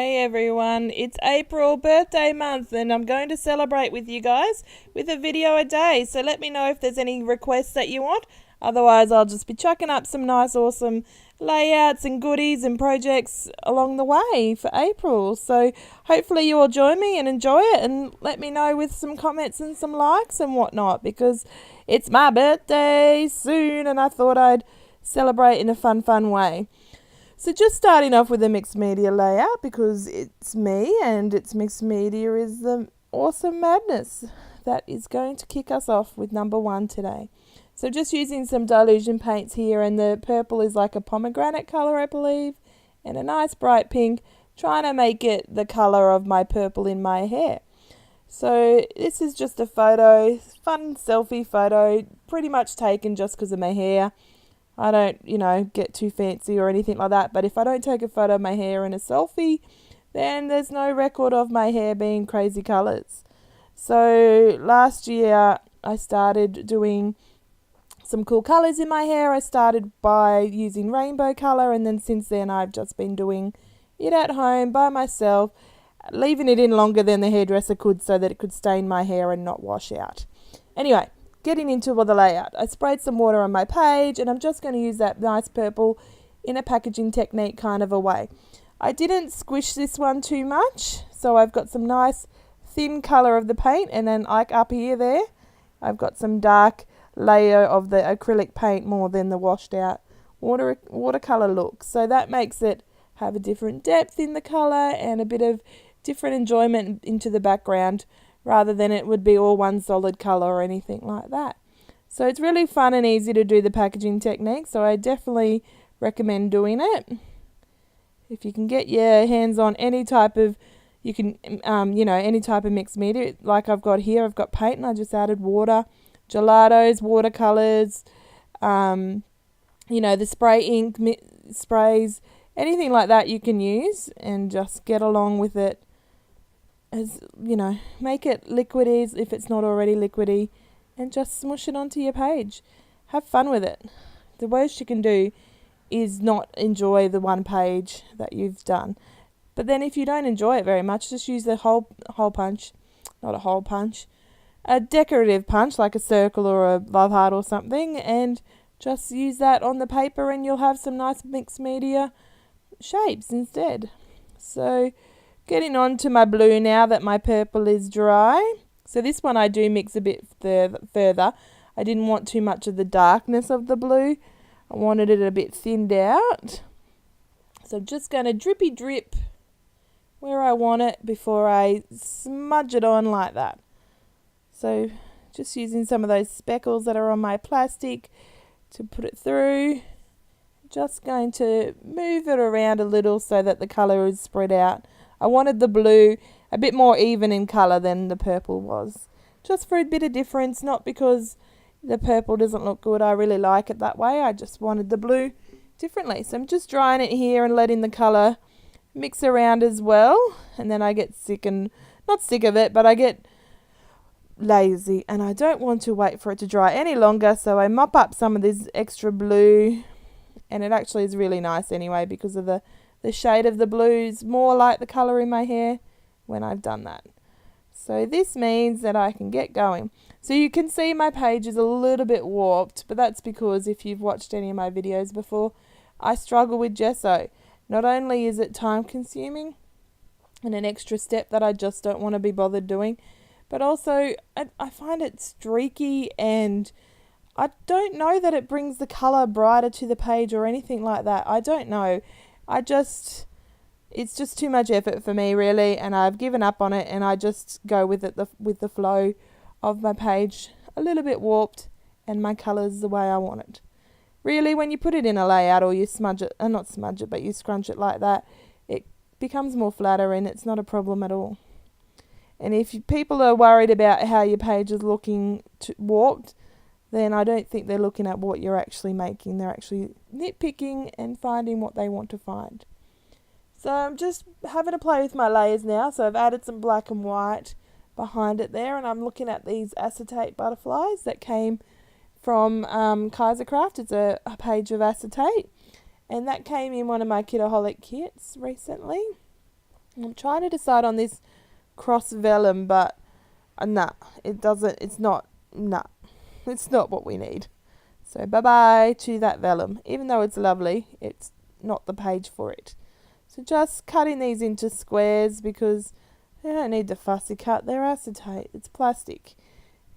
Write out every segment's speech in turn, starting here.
Hey everyone, it's April birthday month and I'm going to celebrate with you guys with a video a day. So let me know if there's any requests that you want. Otherwise, I'll just be chucking up some nice, awesome layouts and goodies and projects along the way for April. So hopefully you all join me and enjoy it and let me know with some comments and some likes and whatnot because it's my birthday soon and I thought I'd celebrate in a fun way. So just starting off with a mixed media layout because it's me and it's mixed media is the awesome madness that is going to kick us off with number 1 today. So just using some dilution paints here, and the purple is like a pomegranate colour I believe, and a nice bright pink, trying to make it the colour of my purple in my hair. So this is just a photo, fun selfie photo, pretty much taken just because of my hair. I don't, get too fancy or anything like that. But if I don't take a photo of my hair in a selfie, then there's no record of my hair being crazy colours. So last year I started doing some cool colours in my hair. I started by using rainbow colour, and then since then I've just been doing it at home by myself, leaving it in longer than the hairdresser could so that it could stain my hair and not wash out. Anyway, getting into the layout, I sprayed some water on my page and I'm just going to use that nice purple in a packaging technique kind of a way. I didn't squish this one too much, so I've got some nice thin colour of the paint, and then like up here there, I've got some dark layer of the acrylic paint more than the washed out watercolour look. So that makes it have a different depth in the colour and a bit of different enjoyment into the background, rather than it would be all one solid colour or anything like that. So it's really fun and easy to do the packaging technique, so I definitely recommend doing it. If you can get your hands on any type of, any type of mixed media, like I've got here, I've got paint and I just added water, gelatos, watercolours, the spray ink, sprays, anything like that you can use and just get along with it. As make it liquidy if it's not already liquidy, and just smush it onto your page. Have fun with it. The worst you can do is not enjoy the one page that you've done. But then if you don't enjoy it very much, just use the hole punch, not a hole punch, a decorative punch like a circle or a love heart or something, and just use that on the paper and you'll have some nice mixed media shapes instead. So getting on to my blue now that my purple is dry. So this one I do mix a bit further. I didn't want too much of the darkness of the blue. I wanted it a bit thinned out. So I'm just going to drippy drip where I want it before I smudge it on like that. So just using some of those speckles that are on my plastic to put it through. Just going to move it around a little so that the colour is spread out. I wanted the blue a bit more even in colour than the purple was. Just for a bit of difference, not because the purple doesn't look good. I really like it that way. I just wanted the blue differently. So I'm just drying it here and letting the colour mix around as well. And then I get not sick of it, but I get lazy and I don't want to wait for it to dry any longer. So I mop up some of this extra blue, and it actually is really nice anyway because of the shade of the blue is more like the colour in my hair when I've done that. So this means that I can get going. So you can see my page is a little bit warped, but that's because if you've watched any of my videos before, I struggle with gesso. Not only is it time consuming and an extra step that I just don't want to be bothered doing, but also I find it streaky, and I don't know that it brings the colour brighter to the page or anything like that. I don't know. It's just too much effort for me really, and I've given up on it, and I just go with it with the flow of my page, a little bit warped, and my colours the way I want it. Really, when you put it in a layout or you not smudge it, but you scrunch it like that, it becomes more flatter and it's not a problem at all. And if people are worried about how your page is looking warped, then I don't think they're looking at what you're actually making. They're actually nitpicking and finding what they want to find. So I'm just having a play with my layers now. So I've added some black and white behind it there, and I'm looking at these acetate butterflies that came from Kaisercraft. It's a page of acetate, and that came in one of my Kidaholic kits recently. I'm trying to decide on this cross vellum, but nah, it's not what we need. So bye-bye to that vellum. Even though it's lovely, it's not the page for it. So just cutting these into squares because they don't need the fussy cut. They're acetate. It's plastic.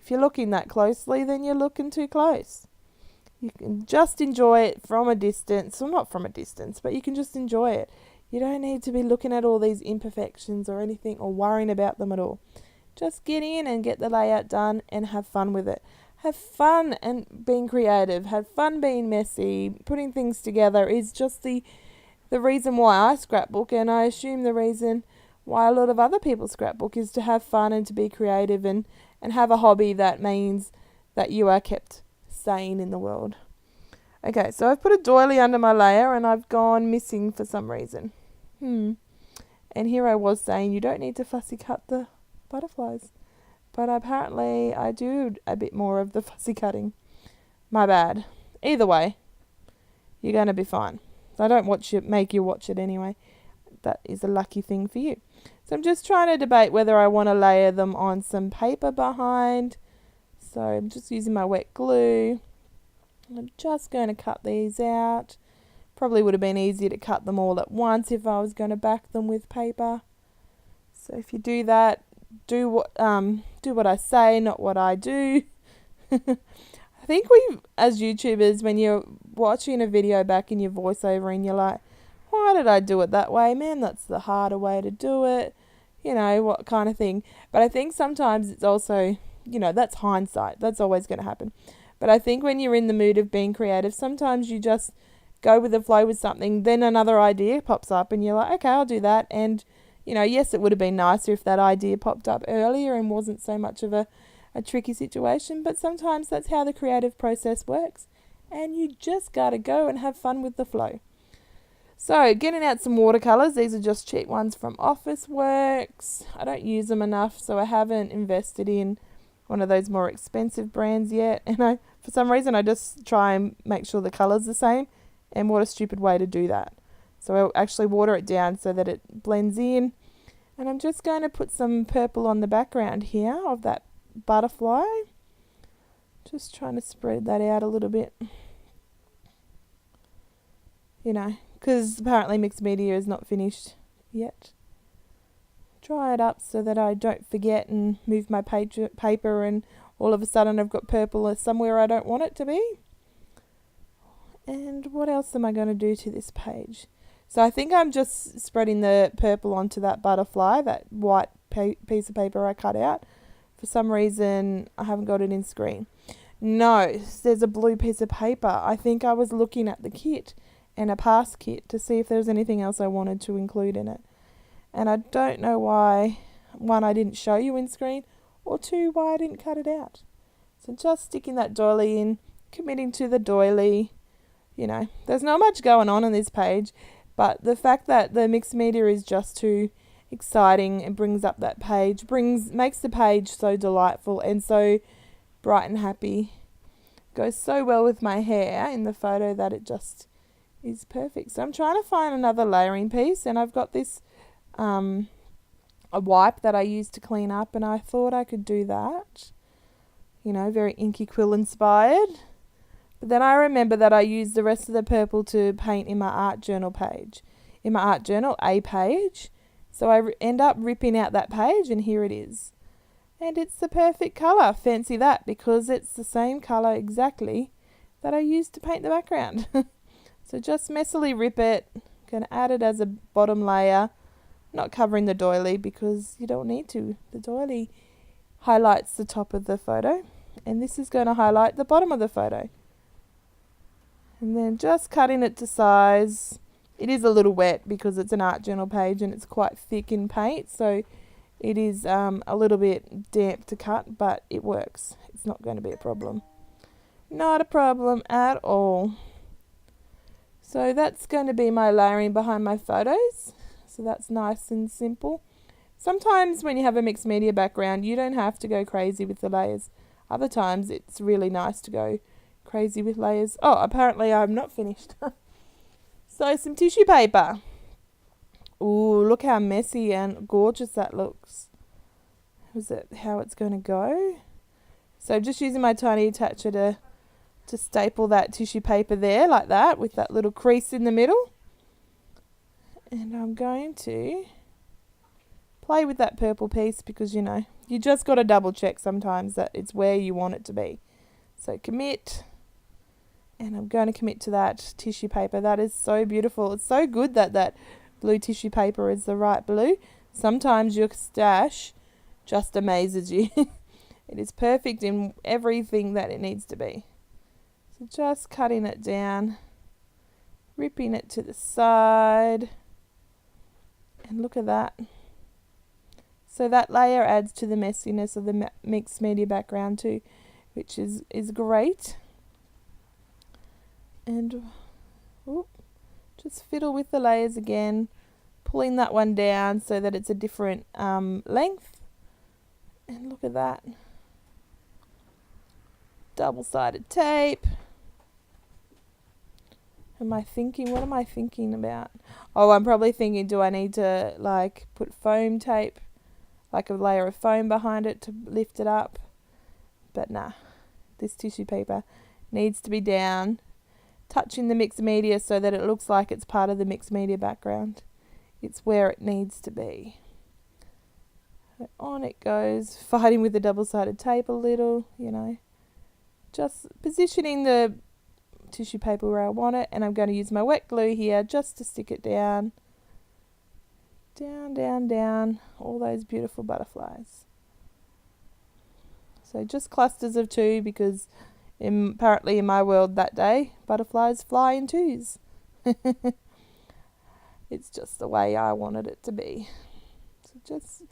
If you're looking that closely, then you're looking too close. You can just enjoy it from a distance. Well, not from a distance, but you can just enjoy it. You don't need to be looking at all these imperfections or anything or worrying about them at all. Just get in and get the layout done and have fun with it. Have fun and being creative. Have fun being messy. Putting things together is just the reason why I scrapbook, and I assume the reason why a lot of other people scrapbook is to have fun and to be creative and have a hobby that means that you are kept sane in the world. Okay, so I've put a doily under my layer and I've gone missing for some reason. And here I was saying you don't need to fussy cut the butterflies. But apparently I do a bit more of the fussy cutting. My bad. Either way, you're going to be fine. I don't make you watch it anyway. That is a lucky thing for you. So I'm just trying to debate whether I want to layer them on some paper behind. So I'm just using my wet glue. I'm just going to cut these out. Probably would have been easier to cut them all at once if I was going to back them with paper. So if you do that, do what I say, not what I do. I think as YouTubers, when you're watching a video back in your voiceover and you're like, why did I do it that way? Man, that's the harder way to do it. You know, what kind of thing. But I think sometimes it's also, that's hindsight. That's always going to happen. But I think when you're in the mood of being creative, sometimes you just go with the flow with something, then another idea pops up and you're like, okay, I'll do that. And yes, it would have been nicer if that idea popped up earlier and wasn't so much of a tricky situation, but sometimes that's how the creative process works, and you just gotta go and have fun with the flow. So, getting out some watercolours. These are just cheap ones from Officeworks. I don't use them enough, so I haven't invested in one of those more expensive brands yet, and for some reason I just try and make sure the colour's the same, and what a stupid way to do that. So I'll actually water it down so that it blends in. And I'm just going to put some purple on the background here of that butterfly. Just trying to spread that out a little bit. Because apparently mixed media is not finished yet. Dry it up so that I don't forget and move my paper and all of a sudden I've got purple somewhere I don't want it to be. And what else am I going to do to this page? So I think I'm just spreading the purple onto that butterfly, that white piece of paper I cut out. For some reason, I haven't got it in screen. No, there's a blue piece of paper. I think I was looking at the kit and a past kit to see if there was anything else I wanted to include in it. And I don't know why, one, I didn't show you in screen, or two, why I didn't cut it out. So just sticking that doily in, committing to the doily. There's not much going on this page. But the fact that the mixed media is just too exciting and brings up that page, makes the page so delightful and so bright and happy. Goes so well with my hair in the photo that it just is perfect. So I'm trying to find another layering piece, and I've got this a wipe that I use to clean up, and I thought I could do that. Very Inky Quill inspired. But then I remember that I used the rest of the purple to paint in my art journal page. In my art journal, a page. So I end up ripping out that page, and here it is. And it's the perfect colour. Fancy that, because it's the same colour exactly that I used to paint the background. So just messily rip it. Going to add it as a bottom layer. Not covering the doily because you don't need to. The doily highlights the top of the photo. And this is going to highlight the bottom of the photo. And then just cutting it to size. It is a little wet because it's an art journal page and it's quite thick in paint. So it is a little bit damp to cut, but it works. It's not going to be a problem. Not a problem at all. So that's going to be my layering behind my photos. So that's nice and simple. Sometimes when you have a mixed media background, you don't have to go crazy with the layers. Other times it's really nice to go crazy with layers. Oh, apparently I'm not finished. So some tissue paper. Ooh, look how messy and gorgeous that looks. Is it how it's going to go? So just using my tiny attacher to staple that tissue paper there like that with that little crease in the middle. And I'm going to play with that purple piece because, you know, you just got to double check sometimes that it's where you want it to be. So commit. And I'm going to commit to that tissue paper. That is so beautiful. It's so good that that blue tissue paper is the right blue. Sometimes your stash just amazes you. It is perfect in everything that it needs to be. So just cutting it down, ripping it to the side. And look at that. So that layer adds to the messiness of the mixed media background too, which is great. And just fiddle with the layers again, pulling that one down so that it's a different length. And look at that. Double-sided tape. What am I thinking about? Oh, I'm probably thinking, do I need to like put foam tape, like a layer of foam behind it to lift it up? But nah, this tissue paper needs to be down, touching the mixed media so that it looks like it's part of the mixed media background. It's where it needs to be. So on it goes, fighting with the double-sided tape a little, you know. Just positioning the tissue paper where I want it, and I'm going to use my wet glue here just to stick it down. Down, down, down, all those beautiful butterflies. So just clusters of 2 because apparently in my world that day, butterflies fly in 2s. It's just the way I wanted it to be. So just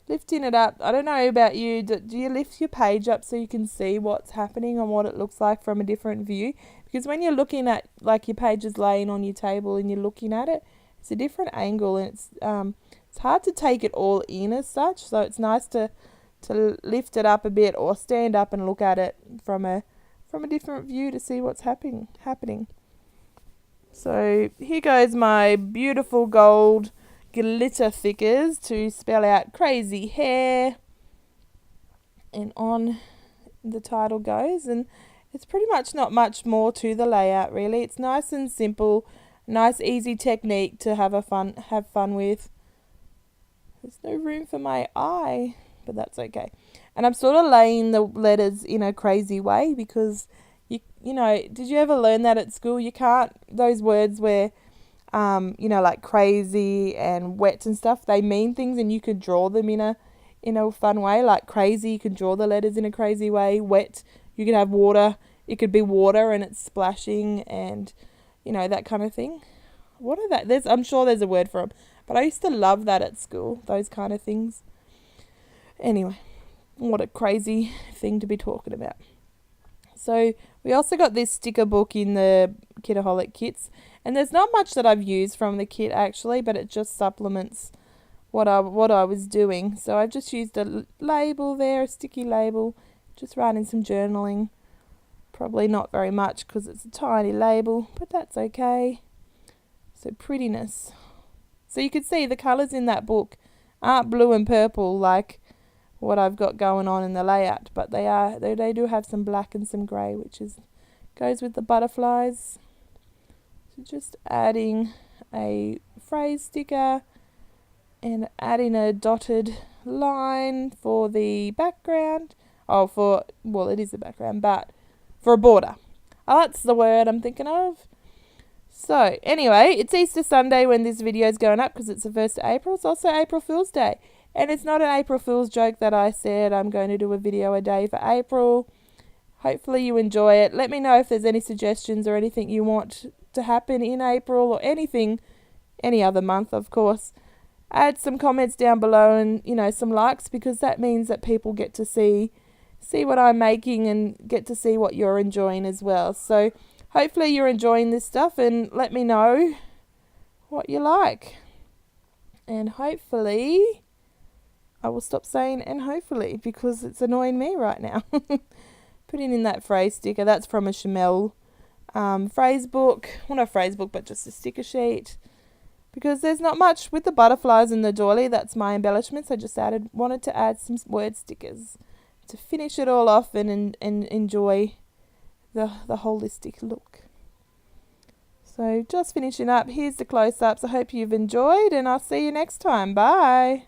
lifting it up. I don't know about you. Do you lift your page up so you can see what's happening and what it looks like from a different view? Because when you're looking at, like, your page is laying on your table and you're looking at it, it's a different angle, and it's hard to take it all in as such. So it's nice to lift it up a bit or stand up and look at it from a different view to see what's happening. So here goes my beautiful gold glitter thickers to spell out crazy hair, and on the title goes, and it's pretty much not much more to the layout really. It's nice and simple, nice easy technique to have fun with. There's no room for my eye, but that's okay. And I'm sort of laying the letters in a crazy way because you know, did you ever learn that at school? You can't, those words where you know, like crazy and wet and stuff, they mean things and you could draw them in a fun way. Like crazy, you can draw the letters in a crazy way. Wet, you could have water, it could be water and it's splashing, and you know, that kind of thing. What are that? I'm sure there's a word for them, but I used to love that at school, those kind of things. Anyway, what a crazy thing to be talking about. So we also got this sticker book in the Kitaholic kits, and there's not much that I've used from the kit actually, but it just supplements what I was doing. So I've just used a label there, a sticky label, just writing some journaling. Probably not very much because it's a tiny label, but that's okay. So prettiness. So you can see the colours in that book aren't blue and purple like what I've got going on in the layout, but they do have some black and some grey, which goes with the butterflies. So just adding a phrase sticker and adding a dotted line for the background. Well, it is the background, but for a border. Oh, that's the word I'm thinking of. So anyway, it's Easter Sunday when this video is going up because it's the 1st of April. It's also April Fool's Day. And it's not an April Fool's joke that I said I'm going to do a video a day for April. Hopefully you enjoy it. Let me know if there's any suggestions or anything you want to happen in April or anything, any other month, of course. Add some comments down below and, you know, some likes, because that means that people get to see what I'm making and get to see what you're enjoying as well. So hopefully you're enjoying this stuff, and let me know what you like. And hopefully I will stop saying "and hopefully" because it's annoying me right now. Putting in that phrase sticker, that's from a Chamel phrase book. Well, not a phrase book, but just a sticker sheet. because there's not much with the butterflies and the doily. That's my embellishments. I just wanted to add some word stickers to finish it all off and enjoy the holistic look. So just finishing up. Here's the close-ups. I hope you've enjoyed, and I'll see you next time. Bye.